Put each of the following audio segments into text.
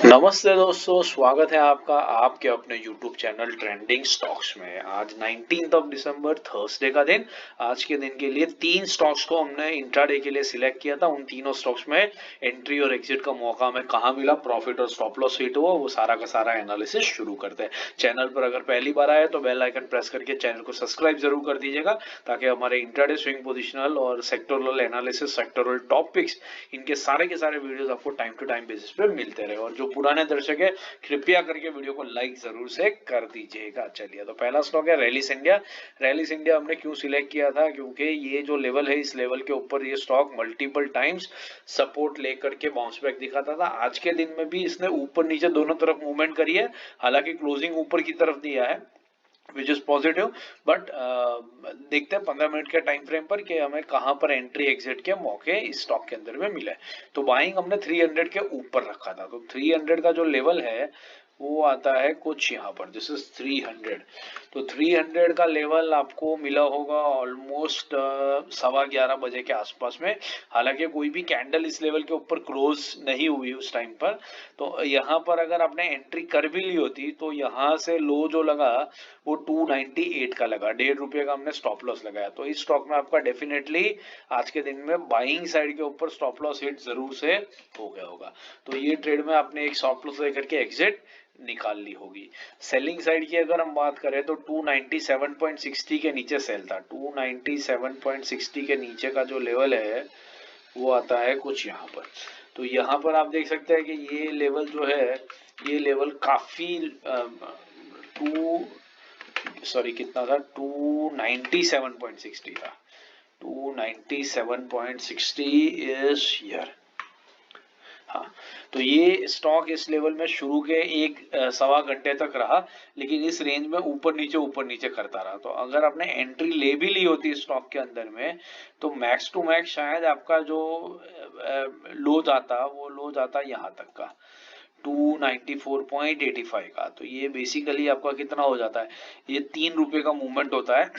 नमस्ते दोस्तों, स्वागत है आपका आपके अपने YouTube चैनल ट्रेंडिंग स्टॉक्स में। आज 19 दिसंबर थर्सडे का दिन। आज के दिन के लिए तीन स्टॉक्स को हमने इंट्राडे के लिए सिलेक्ट किया था। उन तीनों स्टॉक्स में एंट्री और एग्जिट का मौका हमें कहाँ मिला, प्रॉफिट और स्टॉप लॉस हिट हुआ, वो सारा का सारा एनालिसिस शुरू करते हैं। चैनल पर अगर पहली बार आए तो बेल आइकन प्रेस करके चैनल को सब्सक्राइब जरूर कर दीजिएगा, ताकि हमारे इंट्राडे स्विंग पोजिशनल और सेक्टोरल एनालिसिस, सेक्टोरल टॉपिक्स, इनके सारे के सारे वीडियोस आपको टाइम टू टाइम बेसिस पे मिलते रहे। और जो पुराने दर्शक है, कृपया करके वीडियो को लाइक जरूर से कर दीजिएगा। चलिए, तो पहला स्टॉक है रैलिस इंडिया। रैलिस इंडिया हमने क्यों सिलेक्ट किया था, क्योंकि ये जो लेवल है, इस लेवल के ऊपर ये स्टॉक मल्टीपल टाइम्स सपोर्ट लेकर के बाउंस बैक दिखाता था। आज के दिन में भी इसने ऊपर नीचे दोनों तरफ मूवमेंट करी है, हालांकि क्लोजिंग ऊपर की तरफ दिया है, विच इज पॉजिटिव। बट देखते हैं 15 मिनट के टाइम फ्रेम पर कि हमें कहां पर एंट्री एग्जिट के मौके इस स्टॉक के अंदर में मिले। तो बाइंग हमने 300 के ऊपर रखा था। तो 300 का जो लेवल है वो आता है कुछ यहाँ पर, दिस इज 300। तो 300 का लेवल आपको मिला होगा ऑलमोस्ट 11:15 बजे के आसपास में। हालांकि कोई भी कैंडल इस लेवल के ऊपर क्लोज नहीं हुई उस टाइम पर। तो यहाँ पर अगर आपने एंट्री कर भी ली होती तो यहाँ से लो जो लगा वो 298 का लगा, ₹1.5 का हमने स्टॉप लॉस लगाया। तो इस स्टॉक में आपका डेफिनेटली आज के दिन में बाइंग साइड के ऊपर स्टॉप लॉस हिट जरूर से हो गया होगा। तो ये ट्रेड में आपने एक स्टॉप लॉस लेकर के एग्जिट निकाल ली होगी। सेलिंग साइड की अगर हम बात करें तो 297.60 के नीचे सेल था। 297.60 के नीचे का जो लेवल है वो आता है कुछ यहाँ पर। तो यहाँ पर आप देख सकते हैं कि ये लेवल जो है, ये लेवल काफी कितना था, 297.60 था। 297.60 इज हियर। हाँ, तो ये स्टॉक इस लेवल में शुरू के एक सवा घंटे तक रहा, लेकिन इस रेंज में ऊपर नीचे करता रहा। तो अगर आपने एंट्री ले भी ली होती स्टॉक के अंदर में, तो मैक्स टू मैक्स शायद आपका जो लो जाता, वो लो जाता यहाँ तक का, 294.85 का। तो ये बेसिकली आपका कितना हो जाता है, ये ₹3 का मूवमेंट होता है।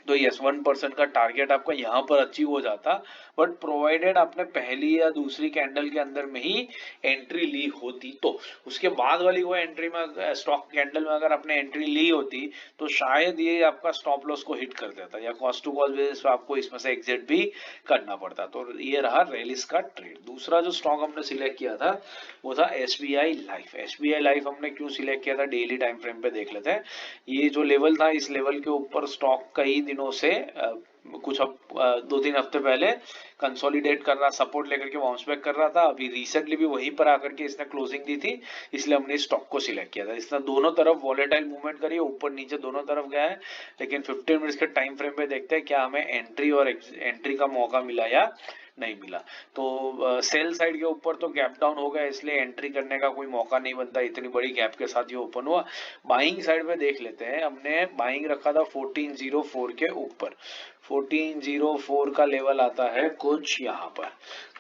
तो यस, 1% का टारगेट आपका यहाँ पर अचीव हो जाता, बट प्रोवाइडेड आपने पहली या दूसरी कैंडल के अंदर में ही एंट्री ली होती। तो उसके बाद वाली वो एंट्री में, स्टॉक कैंडल में अगर आपने एंट्री ली होती तो शायद ये आपका स्टॉप लॉस को हिट कर देता, या कॉस्ट टू कॉस्ट बेसिस पे आपको इसमें से एग्जिट भी करना पड़ता। तो ये रहा रैलिस का ट्रेड। दूसरा जो स्टॉक हमने सिलेक्ट किया था वो था एसबीआई लाइफ। एसबीआई लाइफ हमने क्यों सिलेक्ट किया था, डेली टाइम फ्रेम पे देख लेते हैं। ये जो लेवल था, इस लेवल के ऊपर स्टॉक कई दिनों से कुछ 2-3 हफ्ते पहले कंसोलिडेट कर रहा, सपोर्ट लेकर के बाउंस बैक कर रहा था। अभी रिसेंटली भी वहीं पर आकर के इसने क्लोजिंग दी थी, इसलिए हमने इस स्टॉक को सिलेक्ट किया था। इसने दोनों तरफ वॉलेटाइल मूवमेंट करी है, ऊपर नीचे दोनों तरफ गया है, लेकिन 15 मिनट्स के टाइम फ्रेम पे देखते हैं क्या हमें एंट्री और एंट्री का मौका मिला या नहीं मिला। तो सेल साइड के ऊपर तो गैप डाउन हो गया, इसलिए एंट्री करने का कोई मौका नहीं बनता, इतनी बड़ी गैप के साथ ये ओपन हुआ। बाइंग साइड में देख लेते हैं, हमने बाइंग रखा था 1404 के ऊपर। 1404 का लेवल आता है कुछ यहाँ पर।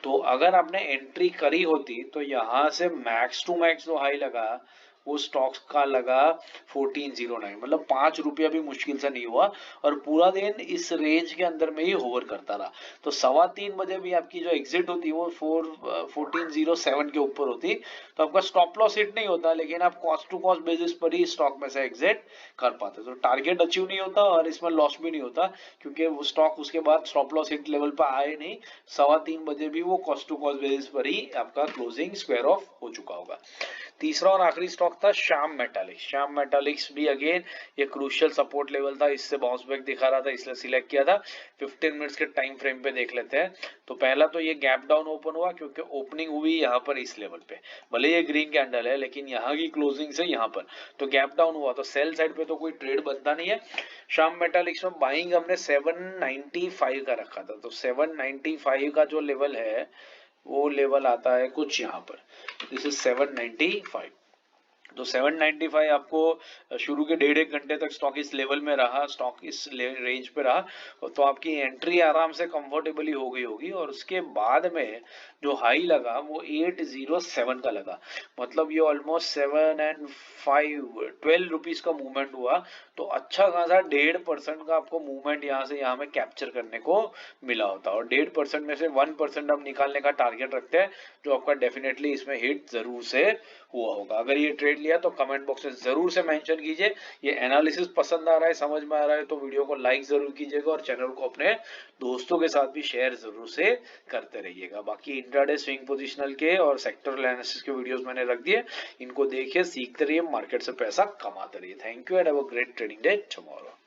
तो अगर आपने एंट्री करी होती तो यहाँ से मैक्स टू मैक्स जो हाई लगा वो स्टॉक्स का लगा 1409, मतलब ₹5 भी मुश्किल से नहीं हुआ, और पूरा दिन इस रेंज के अंदर में ही होवर करता रहा। तो 3:15 भी आपकी जो एग्जिट होती वो 1407 के ऊपर होती, तो आपका स्टॉप लॉस हिट नहीं होता, लेकिन आप कॉस्ट टू कॉस्ट बेसिस पर ही स्टॉक में से एग्जिट कर पाते। तो टारगेट अचीव नहीं होता और इसमें लॉस भी नहीं होता, क्योंकि वो स्टॉक उसके बाद स्टॉप लॉस हिट लेवल पर आए नहीं। 3:15 भी वो कॉस्ट टू कॉस्ट बेसिस पर ही आपका क्लोजिंग स्क्वायर ऑफ हो चुका होगा। तीसरा और आखिरी स्टॉक था श्याम मेटालिक्स। श्याम मेटालिक्स भी अगेन ये क्रूशियल सपोर्ट लेवल था, इससे बाउंस बैक दिखा रहा था, इसलिए सिलेक्ट किया था। 15 मिनट्स के टाइम फ्रेम पे देख लेते हैं। तो पहला तो ये गैप डाउन ओपन हुआ, क्योंकि ओपनिंग हुई यहाँ पर इस लेवल पे, भले ये ग्रीन कैंडल है लेकिन यहाँ की क्लोजिंग से यहाँ पर तो गैप डाउन हुआ, तो सेल साइड पे तो कोई ट्रेड बनता नहीं है। श्याम मेटालिक्स में बाइंग हमने 795 का रखा था। तो 795 का जो लेवल है वो लेवल आता है कुछ यहाँ पर, दिस इज 795। तो 795 आपको शुरू के डेढ़ एक घंटे तक स्टॉक इस लेवल में रहा, स्टॉक इस रेंज पे रहा, तो आपकी एंट्री आराम से कंफर्टेबली हो गई होगी। और उसके बाद में जो हाई लगा वो 807 का लगा, मतलब ये ऑलमोस्ट 7 एंड 5 12 रुपीज का मूवमेंट हुआ। तो अच्छा खासा 1.5% का आपको मूवमेंट यहाँ से यहाँ में कैप्चर करने को मिला होता, और 1.5% में से 1% हम निकालने का टारगेट रखते हैं, जो आपका डेफिनेटली इसमें हिट जरूर से हुआ होगा। अगर ये ट्रेड लिया तो कमेंट बॉक्स में जरूर से मेंशन कीजिए। ये एनालिसिस पसंद आ रहा है, समझ में आ रहा है, तो वीडियो को लाइक जरूर कीजिएगा और चैनल को अपने दोस्तों के साथ भी शेयर जरूर से करते रहिएगा। बाकी इंट्राडे स्विंग पोजिशनल के और सेक्टरल एनालिसिस के वीडियोस मैंने रख दिए, इनको देखिए, सीखते रहिए, मार्केट से पैसा कमाते रहिए। Thank you and have a great trading day tomorrow.